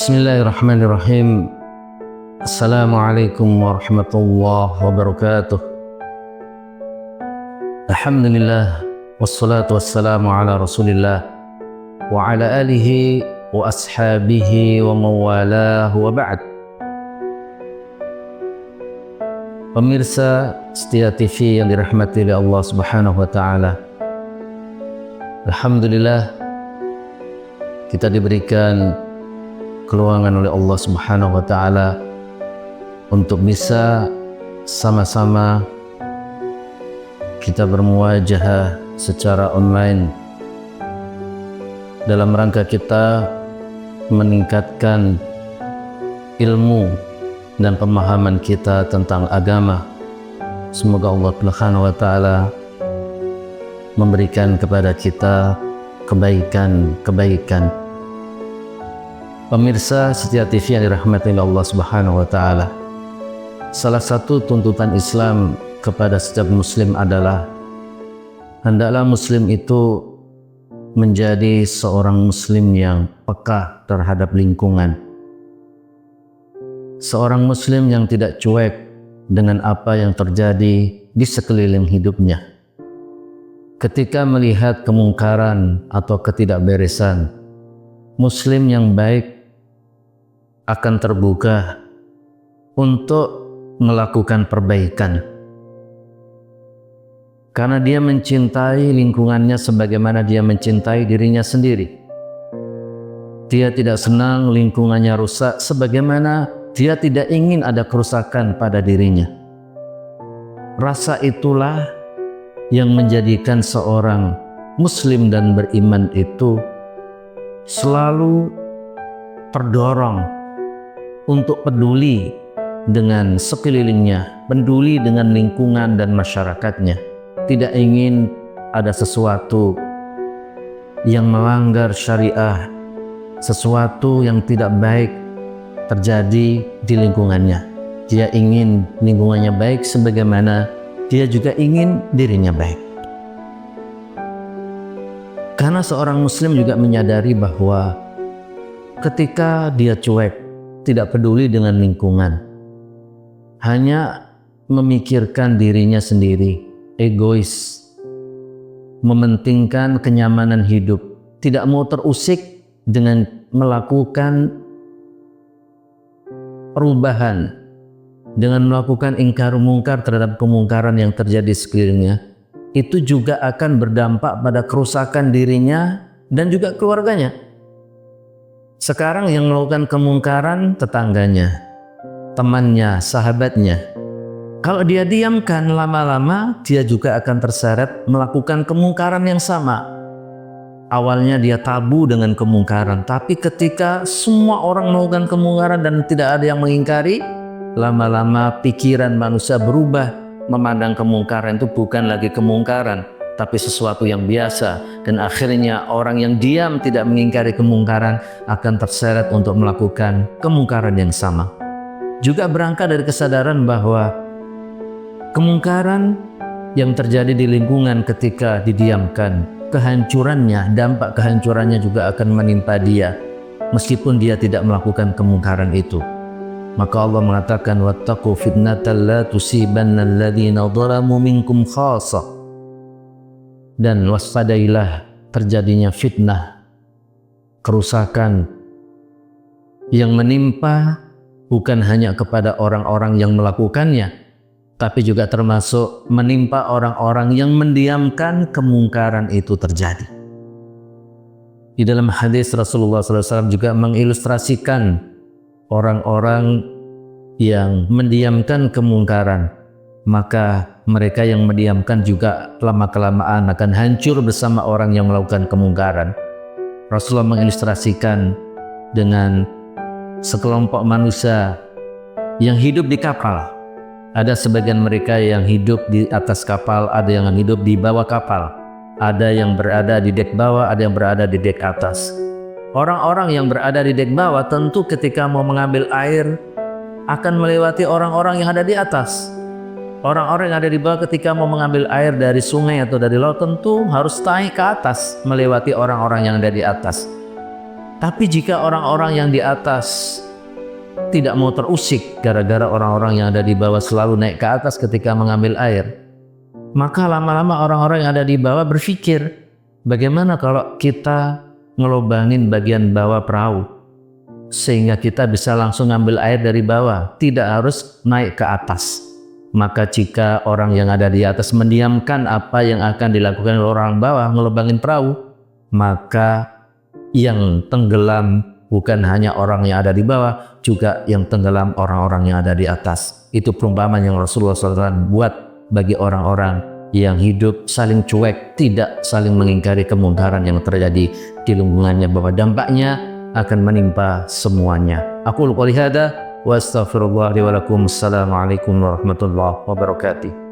Bismillahirrahmanirrahim. Assalamualaikum warahmatullahi wabarakatuh. Alhamdulillah, wassalatu wassalamu ala rasulillah wa ala alihi wa ashabihi wa mawalah wa ba'd. Pemirsa setia TV yang dirahmati oleh Allah Subhanahu wa taala. Alhamdulillah, kita diberikan keluangan oleh Allah Subhanahu wa taala untuk bisa sama-sama kita bermuwajahah secara online dalam rangka kita meningkatkan ilmu dan pemahaman kita tentang agama. Semoga Allah Subhanahu wa taala memberikan kepada kita kebaikan-kebaikan. Pemirsa setia TV yang dirahmati oleh Allah Subhanahu wa taala. Salah satu tuntutan Islam kepada setiap muslim adalah hendaklah muslim itu menjadi seorang muslim yang peka terhadap lingkungan. Seorang muslim yang tidak cuek dengan apa yang terjadi di sekeliling hidupnya. Ketika melihat kemungkaran atau ketidakberesan, muslim yang baik akan terbuka untuk melakukan perbaikan, karena dia mencintai lingkungannya sebagaimana dia mencintai dirinya sendiri. Dia tidak senang lingkungannya rusak sebagaimana dia tidak ingin ada kerusakan pada dirinya. Rasa itulah yang menjadikan seorang muslim dan beriman itu selalu terdorong untuk peduli dengan sekelilingnya, peduli dengan lingkungan dan masyarakatnya. Tidak ingin ada sesuatu yang melanggar syariah, sesuatu yang tidak baik terjadi di lingkungannya. Dia ingin lingkungannya baik sebagaimana dia juga ingin dirinya baik. Karena seorang muslim juga menyadari bahwa ketika dia cuek, tidak peduli dengan lingkungan, hanya memikirkan dirinya sendiri, egois, mementingkan kenyamanan hidup, tidak mau terusik dengan melakukan perubahan, dengan melakukan ingkar mungkar terhadap kemungkaran yang terjadi sekelilingnya, itu juga akan berdampak pada kerusakan dirinya dan juga keluarganya. Sekarang yang melakukan kemungkaran tetangganya, temannya, sahabatnya. Kalau dia diamkan, lama-lama dia juga akan terseret melakukan kemungkaran yang sama. Awalnya dia tabu dengan kemungkaran, tapi ketika semua orang melakukan kemungkaran dan tidak ada yang mengingkari, lama-lama pikiran manusia berubah, memandang kemungkaran itu bukan lagi kemungkaran, tapi sesuatu yang biasa, dan akhirnya orang yang diam tidak mengingkari kemungkaran akan terseret untuk melakukan kemungkaran yang sama. Juga berangkat dari kesadaran bahwa kemungkaran yang terjadi di lingkungan ketika didiamkan, kehancurannya, dampak kehancurannya juga akan menimpa dia meskipun dia tidak melakukan kemungkaran itu. Maka Allah mengatakan, wattaqu fitnatan la tusibanna alladhina dhalamu minkum khassah. Dan waspadailah terjadinya fitnah, kerusakan yang menimpa bukan hanya kepada orang-orang yang melakukannya, tapi juga termasuk menimpa orang-orang yang mendiamkan kemungkaran itu terjadi. Di dalam hadis Rasulullah SAW juga mengilustrasikan orang-orang yang mendiamkan kemungkaran, maka mereka yang mendiamkan juga lama-kelamaan akan hancur bersama orang yang melakukan kemungkaran. Rasulullah mengilustrasikan dengan sekelompok manusia yang hidup di kapal. Ada sebagian mereka yang hidup di atas kapal, ada yang hidup di bawah kapal, ada yang berada di dek bawah, ada yang berada di dek atas. Orang-orang yang berada di dek bawah tentu ketika mau mengambil air akan melewati orang-orang yang ada di atas. Orang-orang yang ada di bawah ketika mau mengambil air dari sungai atau dari laut tentu harus naik ke atas melewati orang-orang yang ada di atas. Tapi jika orang-orang yang di atas tidak mau terusik gara-gara orang-orang yang ada di bawah selalu naik ke atas ketika mengambil air, maka lama-lama orang-orang yang ada di bawah berpikir, bagaimana kalau kita ngelobangin bagian bawah perahu sehingga kita bisa langsung ngambil air dari bawah, tidak harus naik ke atas. Maka jika orang yang ada di atas mendiamkan apa yang akan dilakukan oleh orang bawah ngelobangin perahu, maka yang tenggelam bukan hanya orang yang ada di bawah, juga yang tenggelam orang-orang yang ada di atas. Itu perumpamaan yang Rasulullah SAW buat bagi orang-orang yang hidup saling cuek, tidak saling mengingkari kemungkaran yang terjadi di lingkungannya, bahwa dampaknya akan menimpa semuanya. Aku qouli hada wa astaghfirullah li wa lakum. Assalamualaikum warahmatullahi wabarakatuh.